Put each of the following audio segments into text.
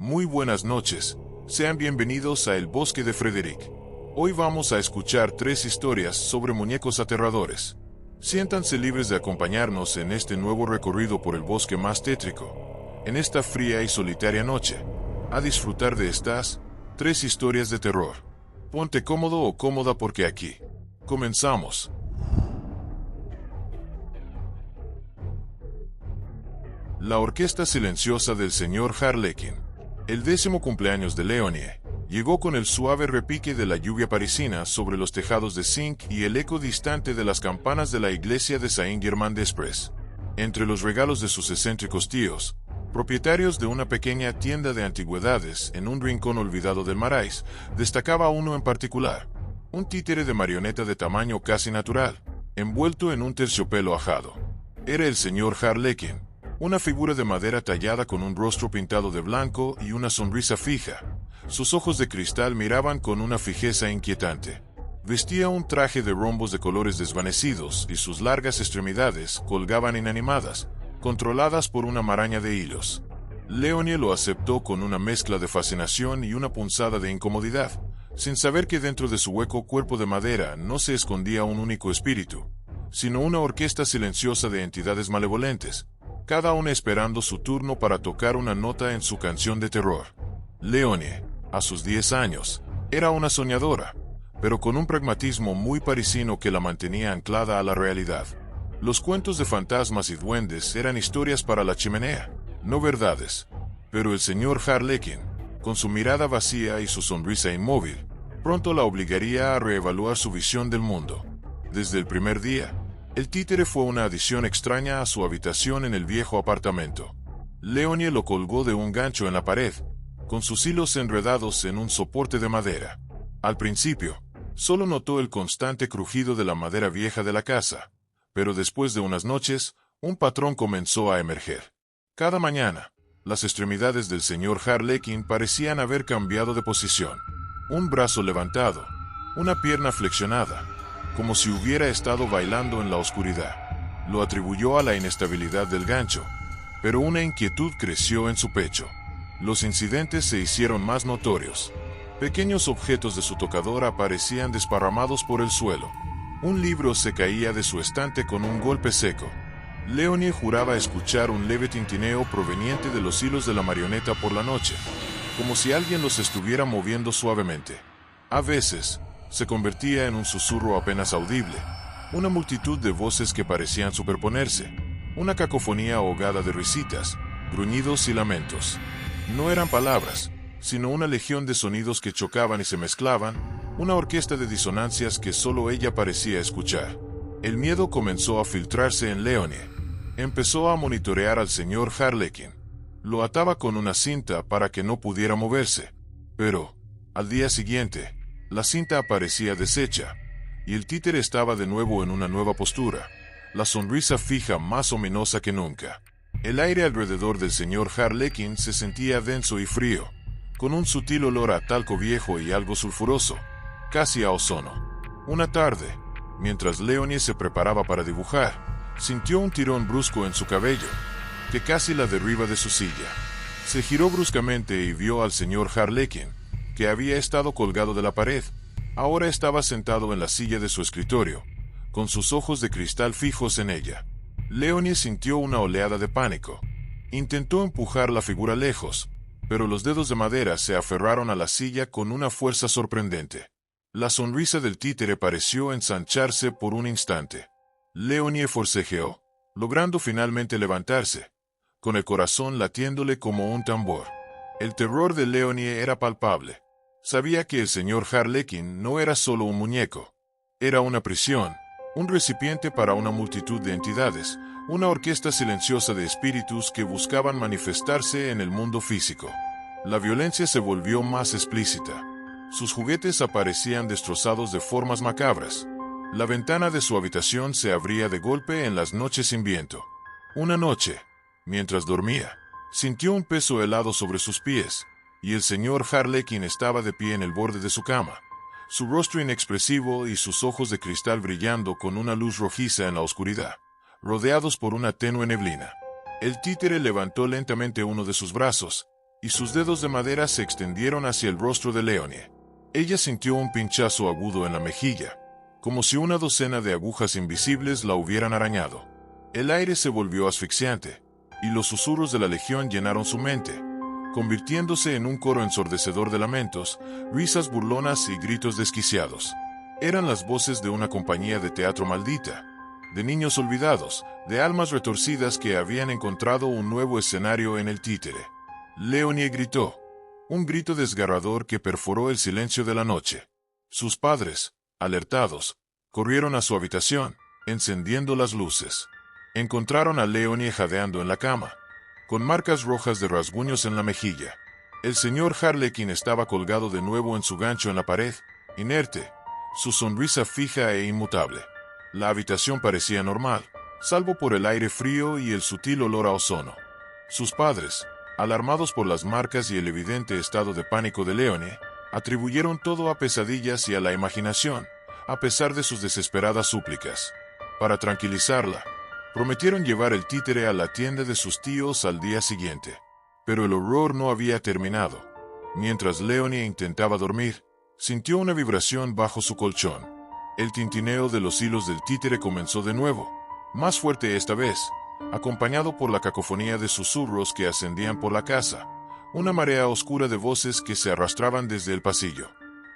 Muy buenas noches, sean bienvenidos a El Bosque de Frederick. Hoy vamos a escuchar 3 historias sobre muñecos aterradores. Siéntanse libres de acompañarnos en este nuevo recorrido por el bosque más tétrico. En esta fría y solitaria noche, a disfrutar de estas 3 historias de terror. Ponte cómodo o cómoda porque aquí comenzamos. La orquesta silenciosa del señor Harlequin. El 10º cumpleaños de Leonie llegó con el suave repique de la lluvia parisina sobre los tejados de zinc y el eco distante de las campanas de la iglesia de Saint-Germain-des-Prés. Entre los regalos de sus excéntricos tíos, propietarios de una pequeña tienda de antigüedades en un rincón olvidado del Marais, destacaba uno en particular, un títere de marioneta de tamaño casi natural, envuelto en un terciopelo ajado. Era el señor Harlequin, una figura de madera tallada con un rostro pintado de blanco y una sonrisa fija. Sus ojos de cristal miraban con una fijeza inquietante. Vestía un traje de rombos de colores desvanecidos y sus largas extremidades colgaban inanimadas, controladas por una maraña de hilos. Leonie lo aceptó con una mezcla de fascinación y una punzada de incomodidad, sin saber que dentro de su hueco cuerpo de madera no se escondía un único espíritu, sino una orquesta silenciosa de entidades malevolentes, cada una esperando su turno para tocar una nota en su canción de terror. Leonie, a sus 10 años, era una soñadora, pero con un pragmatismo muy parisino que la mantenía anclada a la realidad. Los cuentos de fantasmas y duendes eran historias para la chimenea, no verdades. Pero el señor Harlequin, con su mirada vacía y su sonrisa inmóvil, pronto la obligaría a reevaluar su visión del mundo. Desde el primer día, el títere fue una adición extraña a su habitación en el viejo apartamento. Leonie lo colgó de un gancho en la pared, con sus hilos enredados en un soporte de madera. Al principio, solo notó el constante crujido de la madera vieja de la casa, pero después de unas noches, un patrón comenzó a emerger. Cada mañana, las extremidades del señor Harlequin parecían haber cambiado de posición. Un brazo levantado, una pierna flexionada, como si hubiera estado bailando en la oscuridad. Lo atribuyó a la inestabilidad del gancho, pero una inquietud creció en su pecho. Los incidentes se hicieron más notorios. Pequeños objetos de su tocador aparecían desparramados por el suelo. Un libro se caía de su estante con un golpe seco. Leonie juraba escuchar un leve tintineo proveniente de los hilos de la marioneta por la noche, como si alguien los estuviera moviendo suavemente. A veces, se convertía en un susurro apenas audible, una multitud de voces que parecían superponerse, una cacofonía ahogada de risitas, gruñidos y lamentos. No eran palabras, sino una legión de sonidos que chocaban y se mezclaban, una orquesta de disonancias que solo ella parecía escuchar. El miedo comenzó a filtrarse en Leonie. Empezó a monitorear al señor Harlequin. Lo ataba con una cinta para que no pudiera moverse, pero, al día siguiente, la cinta aparecía deshecha, y el títere estaba de nuevo en una nueva postura, la sonrisa fija más ominosa que nunca. El aire alrededor del señor Harlequin se sentía denso y frío, con un sutil olor a talco viejo y algo sulfuroso, casi a ozono. Una tarde, mientras Leonie se preparaba para dibujar, sintió un tirón brusco en su cabello, que casi la derriba de su silla. Se giró bruscamente y vio al señor Harlequin, que había estado colgado de la pared. Ahora estaba sentado en la silla de su escritorio, con sus ojos de cristal fijos en ella. Leonie sintió una oleada de pánico. Intentó empujar la figura lejos, pero los dedos de madera se aferraron a la silla con una fuerza sorprendente. La sonrisa del títere pareció ensancharse por un instante. Leonie forcejeó, logrando finalmente levantarse, con el corazón latiéndole como un tambor. El terror de Leonie era palpable. Sabía que el señor Harlequin no era solo un muñeco. Era una prisión, un recipiente para una multitud de entidades, una orquesta silenciosa de espíritus que buscaban manifestarse en el mundo físico. La violencia se volvió más explícita. Sus juguetes aparecían destrozados de formas macabras. La ventana de su habitación se abría de golpe en las noches sin viento. Una noche, mientras dormía, sintió un peso helado sobre sus pies, y el señor Harlequin estaba de pie en el borde de su cama, su rostro inexpresivo y sus ojos de cristal brillando con una luz rojiza en la oscuridad, rodeados por una tenue neblina. El títere levantó lentamente uno de sus brazos, y sus dedos de madera se extendieron hacia el rostro de Leonie. Ella sintió un pinchazo agudo en la mejilla, como si una docena de agujas invisibles la hubieran arañado. El aire se volvió asfixiante, y los susurros de la legión llenaron su mente, convirtiéndose en un coro ensordecedor de lamentos, risas burlonas y gritos desquiciados. Eran las voces de una compañía de teatro maldita, de niños olvidados, de almas retorcidas que habían encontrado un nuevo escenario en el títere. Leonie gritó, un grito desgarrador que perforó el silencio de la noche. Sus padres, alertados, corrieron a su habitación, encendiendo las luces. Encontraron a Leonie jadeando en la cama, con marcas rojas de rasguños en la mejilla. El señor Harlequin estaba colgado de nuevo en su gancho en la pared, inerte, su sonrisa fija e inmutable. La habitación parecía normal, salvo por el aire frío y el sutil olor a ozono. Sus padres, alarmados por las marcas y el evidente estado de pánico de Leonie, atribuyeron todo a pesadillas y a la imaginación, a pesar de sus desesperadas súplicas. Para tranquilizarla, prometieron llevar el títere a la tienda de sus tíos al día siguiente. Pero el horror no había terminado. Mientras Leonie intentaba dormir, sintió una vibración bajo su colchón. El tintineo de los hilos del títere comenzó de nuevo, más fuerte esta vez, acompañado por la cacofonía de susurros que ascendían por la casa, una marea oscura de voces que se arrastraban desde el pasillo.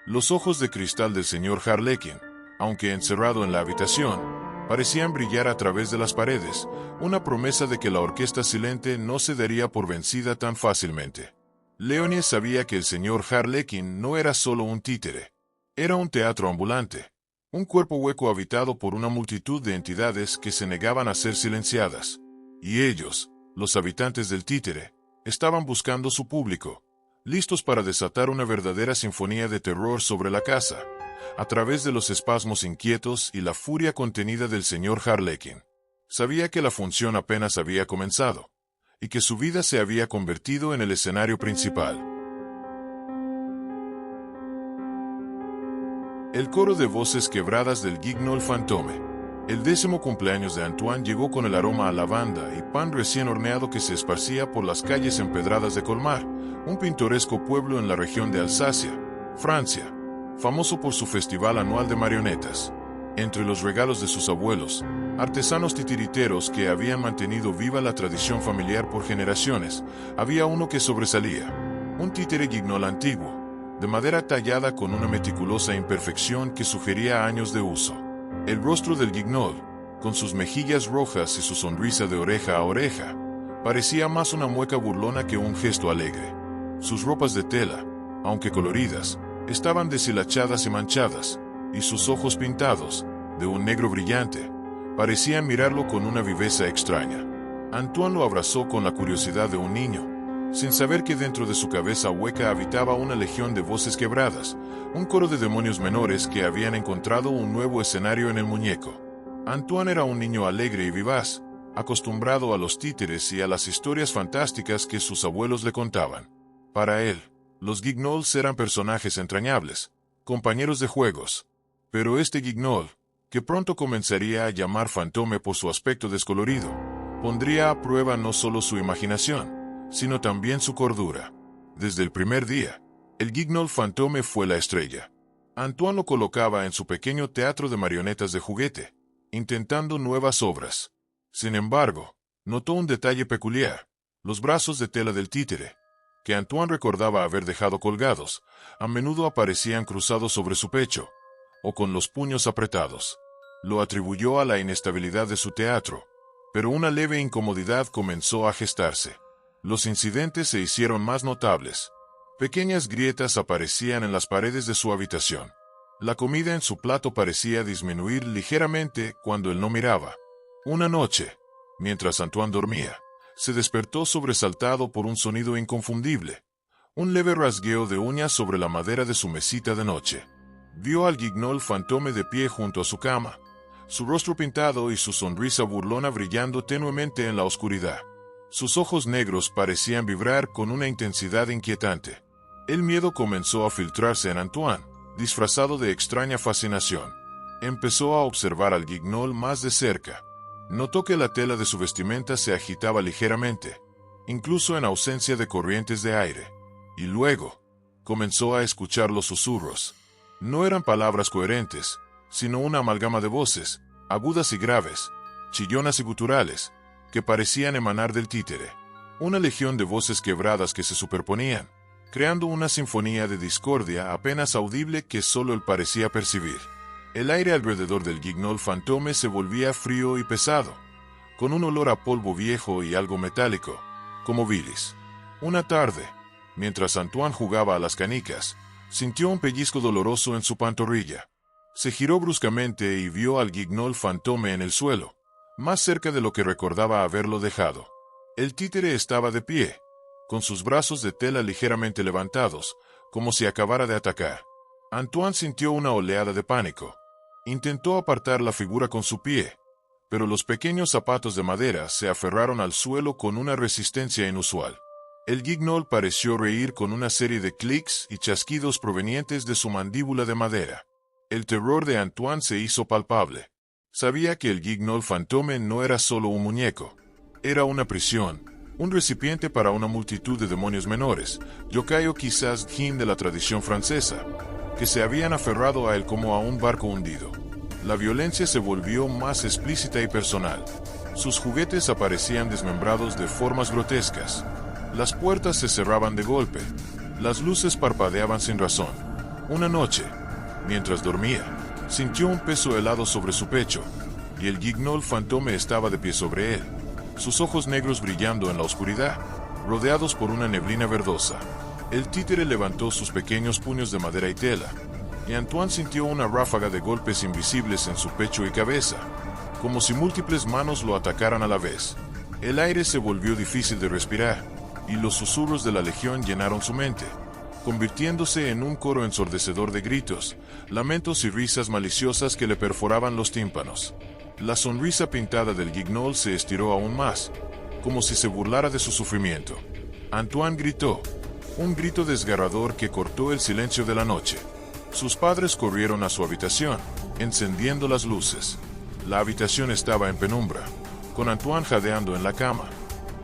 Los ojos de cristal del señor Harlequin, aunque encerrado en la habitación, parecían brillar a través de las paredes, una promesa de que la orquesta silente no se daría por vencida tan fácilmente. Leonie sabía que el señor Harlequin no era solo un títere, era un teatro ambulante, un cuerpo hueco habitado por una multitud de entidades que se negaban a ser silenciadas. Y ellos, los habitantes del títere, estaban buscando su público, listos para desatar una verdadera sinfonía de terror sobre la casa, a través de los espasmos inquietos y la furia contenida del señor Harlequin. Sabía que la función apenas había comenzado, y que su vida se había convertido en el escenario principal. El coro de voces quebradas del Guignol Fantôme. El 10º cumpleaños de Antoine llegó con el aroma a lavanda y pan recién horneado que se esparcía por las calles empedradas de Colmar, un pintoresco pueblo en la región de Alsacia, Francia, famoso por su festival anual de marionetas. Entre los regalos de sus abuelos, artesanos titiriteros que habían mantenido viva la tradición familiar por generaciones, había uno que sobresalía, un títere Guignol antiguo, de madera tallada con una meticulosa imperfección que sugería años de uso. El rostro del Guignol, con sus mejillas rojas y su sonrisa de oreja a oreja, parecía más una mueca burlona que un gesto alegre. Sus ropas de tela, aunque coloridas, estaban deshilachadas y manchadas, y sus ojos pintados, de un negro brillante, parecían mirarlo con una viveza extraña. Antoine lo abrazó con la curiosidad de un niño, sin saber que dentro de su cabeza hueca habitaba una legión de voces quebradas, un coro de demonios menores que habían encontrado un nuevo escenario en el muñeco. Antoine era un niño alegre y vivaz, acostumbrado a los títeres y a las historias fantásticas que sus abuelos le contaban. Para él, los Guignols eran personajes entrañables, compañeros de juegos. Pero este Guignol, que pronto comenzaría a llamar Fantôme por su aspecto descolorido, pondría a prueba no solo su imaginación, sino también su cordura. Desde el primer día, el Guignol Fantôme fue la estrella. Antoine lo colocaba en su pequeño teatro de marionetas de juguete, intentando nuevas obras. Sin embargo, notó un detalle peculiar: los brazos de tela del títere, que Antoine recordaba haber dejado colgados, a menudo aparecían cruzados sobre su pecho, o con los puños apretados. Lo atribuyó a la inestabilidad de su teatro, pero una leve incomodidad comenzó a gestarse. Los incidentes se hicieron más notables. Pequeñas grietas aparecían en las paredes de su habitación. La comida en su plato parecía disminuir ligeramente cuando él no miraba. Una noche, mientras Antoine dormía, se despertó sobresaltado por un sonido inconfundible, un leve rasgueo de uñas sobre la madera de su mesita de noche. Vio al Guignol Fantôme de pie junto a su cama, su rostro pintado y su sonrisa burlona brillando tenuemente en la oscuridad. Sus ojos negros parecían vibrar con una intensidad inquietante. El miedo comenzó a filtrarse en Antoine, disfrazado de extraña fascinación. Empezó a observar al Guignol más de cerca. Notó que la tela de su vestimenta se agitaba ligeramente, incluso en ausencia de corrientes de aire. Y luego, comenzó a escuchar los susurros. No eran palabras coherentes, sino una amalgama de voces, agudas y graves, chillonas y guturales, que parecían emanar del títere. Una legión de voces quebradas que se superponían, creando una sinfonía de discordia apenas audible que solo él parecía percibir. El aire alrededor del Guignol Fantôme se volvía frío y pesado, con un olor a polvo viejo y algo metálico, como bilis. Una tarde, mientras Antoine jugaba a las canicas, sintió un pellizco doloroso en su pantorrilla. Se giró bruscamente y vio al Guignol Fantôme en el suelo, más cerca de lo que recordaba haberlo dejado. El títere estaba de pie, con sus brazos de tela ligeramente levantados, como si acabara de atacar. Antoine sintió una oleada de pánico. Intentó apartar la figura con su pie, pero los pequeños zapatos de madera se aferraron al suelo con una resistencia inusual. El Guignol pareció reír con una serie de clics y chasquidos provenientes de su mandíbula de madera. El terror de Antoine se hizo palpable. Sabía que el Guignol Fantôme no era solo un muñeco. Era una prisión, un recipiente para una multitud de demonios menores, yokai o quizás djinn de la tradición francesa, que se habían aferrado a él como a un barco hundido. La violencia se volvió más explícita y personal. Sus juguetes aparecían desmembrados de formas grotescas. Las puertas se cerraban de golpe. Las luces parpadeaban sin razón. Una noche, mientras dormía, sintió un peso helado sobre su pecho, y el Guignol Fantôme estaba de pie sobre él, sus ojos negros brillando en la oscuridad, rodeados por una neblina verdosa. El títere levantó sus pequeños puños de madera y tela, y Antoine sintió una ráfaga de golpes invisibles en su pecho y cabeza, como si múltiples manos lo atacaran a la vez. El aire se volvió difícil de respirar, y los susurros de la legión llenaron su mente, convirtiéndose en un coro ensordecedor de gritos, lamentos y risas maliciosas que le perforaban los tímpanos. La sonrisa pintada del Guignol se estiró aún más, como si se burlara de su sufrimiento. Antoine gritó, un grito desgarrador que cortó el silencio de la noche. Sus padres corrieron a su habitación, encendiendo las luces. La habitación estaba en penumbra, con Antoine jadeando en la cama,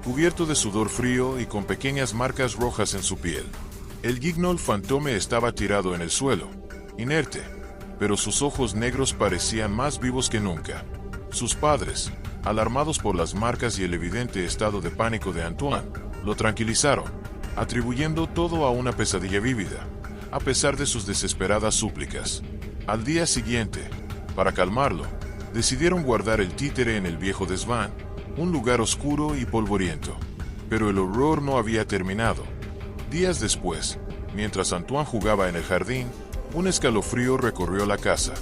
cubierto de sudor frío y con pequeñas marcas rojas en su piel. El Guignol Fantôme estaba tirado en el suelo, inerte, pero sus ojos negros parecían más vivos que nunca. Sus padres, alarmados por las marcas y el evidente estado de pánico de Antoine, lo tranquilizaron, atribuyendo todo a una pesadilla vívida, a pesar de sus desesperadas súplicas. Al día siguiente, para calmarlo, decidieron guardar el títere en el viejo desván, un lugar oscuro y polvoriento. Pero el horror no había terminado. Días después, mientras Antoine jugaba en el jardín, un escalofrío recorrió la casa.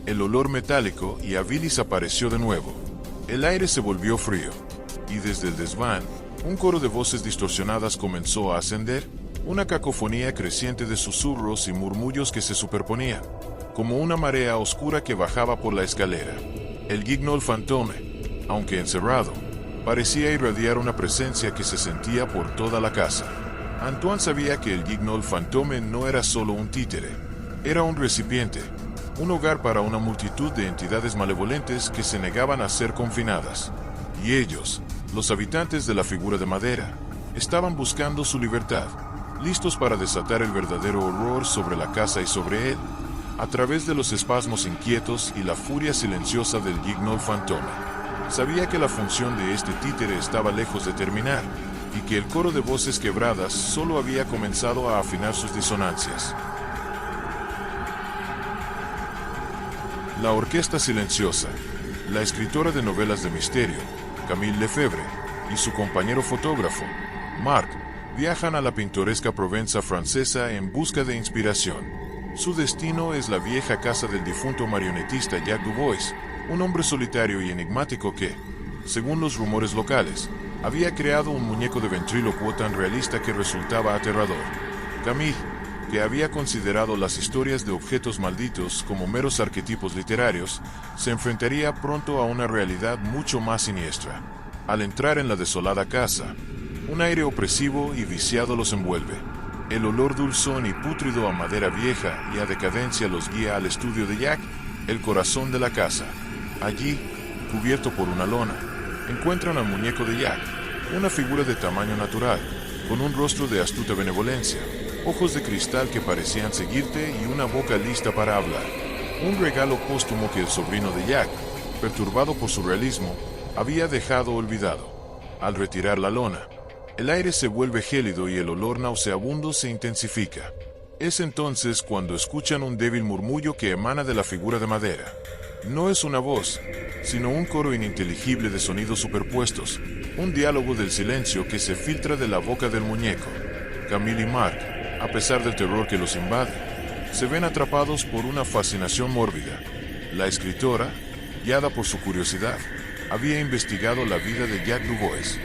El olor metálico y a bilis apareció de nuevo. El aire se volvió frío, y desde el desván, un coro de voces distorsionadas comenzó a ascender, una cacofonía creciente de susurros y murmullos que se superponían, como una marea oscura que bajaba por la escalera. El Guignol Fantôme, aunque encerrado, parecía irradiar una presencia que se sentía por toda la casa. Antoine sabía que el Guignol Fantôme no era solo un títere, era un recipiente, un hogar para una multitud de entidades malevolentes que se negaban a ser confinadas. Y ellos, los habitantes de la figura de madera, estaban buscando su libertad, listos para desatar el verdadero horror sobre la casa y sobre él, a través de los espasmos inquietos y la furia silenciosa del Guignol Fantôme. Sabía que la función de este títere estaba lejos de terminar, y que el coro de voces quebradas solo había comenzado a afinar sus disonancias. La Orquesta Silenciosa, la escritora de novelas de misterio, Camille Lefebvre, y su compañero fotógrafo, Marc, viajan a la pintoresca Provenza francesa en busca de inspiración. Su destino es la vieja casa del difunto marionetista Jacques Dubois, un hombre solitario y enigmático que, según los rumores locales, había creado un muñeco de ventrílocuo tan realista que resultaba aterrador. Camille, que había considerado las historias de objetos malditos como meros arquetipos literarios, se enfrentaría pronto a una realidad mucho más siniestra. Al entrar en la desolada casa, un aire opresivo y viciado los envuelve. El olor dulzón y pútrido a madera vieja y a decadencia los guía al estudio de Jacques, el corazón de la casa. Allí, cubierto por una lona, encuentran al muñeco de Jacques, una figura de tamaño natural, con un rostro de astuta benevolencia, ojos de cristal que parecían seguirte y una boca lista para hablar. Un regalo póstumo que el sobrino de Jack, perturbado por su realismo, había dejado olvidado. Al retirar la lona, el aire se vuelve gélido y el olor nauseabundo se intensifica. Es entonces cuando escuchan un débil murmullo que emana de la figura de madera. No es una voz, sino un coro ininteligible de sonidos superpuestos, un diálogo del silencio que se filtra de la boca del muñeco. Camille y Mark, a pesar del terror que los invade, se ven atrapados por una fascinación mórbida. La escritora, guiada por su curiosidad, había investigado la vida de Jack Dubois.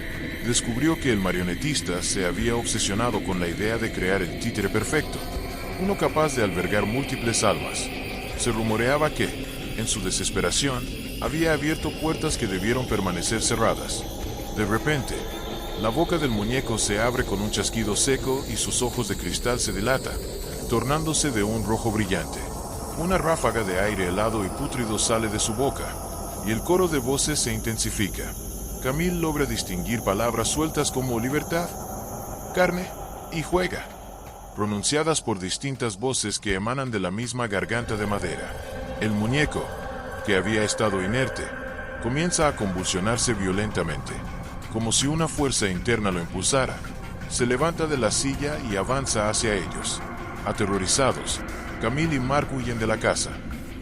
Descubrió que el marionetista se había obsesionado con la idea de crear el títere perfecto, uno capaz de albergar múltiples almas. Se rumoreaba que, en su desesperación, había abierto puertas que debieron permanecer cerradas. De repente, la boca del muñeco se abre con un chasquido seco y sus ojos de cristal se dilatan, tornándose de un rojo brillante. Una ráfaga de aire helado y pútrido sale de su boca, y el coro de voces se intensifica. Camille logra distinguir palabras sueltas como libertad, carne y juega, pronunciadas por distintas voces que emanan de la misma garganta de madera. El muñeco, que había estado inerte, comienza a convulsionarse violentamente, como si una fuerza interna lo impulsara. Se levanta de la silla y avanza hacia ellos. Aterrorizados, Camille y Mark huyen de la casa.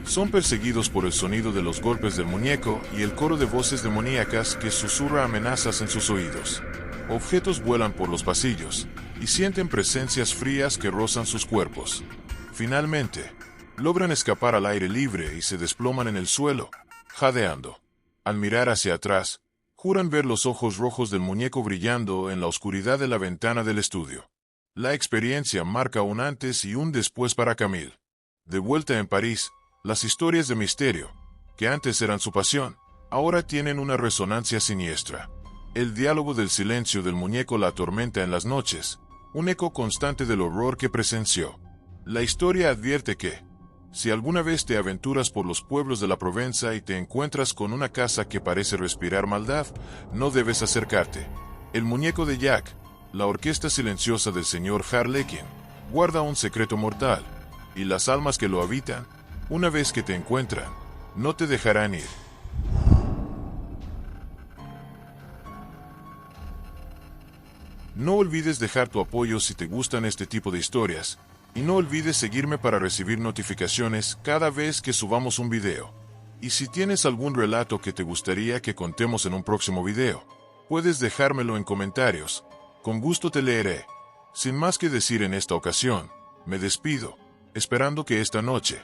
Son perseguidos por el sonido de los golpes del muñeco y el coro de voces demoníacas que susurra amenazas en sus oídos. Objetos vuelan por los pasillos y sienten presencias frías que rozan sus cuerpos. Finalmente, logran escapar al aire libre y se desploman en el suelo, jadeando. Al mirar hacia atrás, juran ver los ojos rojos del muñeco brillando en la oscuridad de la ventana del estudio. La experiencia marca un antes y un después para Camille. De vuelta en París, las historias de misterio, que antes eran su pasión, ahora tienen una resonancia siniestra. El diálogo del silencio del muñeco la atormenta en las noches, un eco constante del horror que presenció. La historia advierte que, si alguna vez te aventuras por los pueblos de la Provenza y te encuentras con una casa que parece respirar maldad, no debes acercarte. El muñeco de Jack, la orquesta silenciosa del señor Harlequin, guarda un secreto mortal, y las almas que lo habitan, una vez que te encuentran, no te dejarán ir. No olvides dejar tu apoyo si te gustan este tipo de historias, y no olvides seguirme para recibir notificaciones cada vez que subamos un video. Y si tienes algún relato que te gustaría que contemos en un próximo video, puedes dejármelo en comentarios. Con gusto te leeré. Sin más que decir en esta ocasión, me despido, esperando que esta noche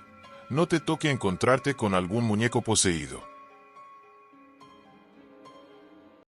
no te toque encontrarte con algún muñeco poseído.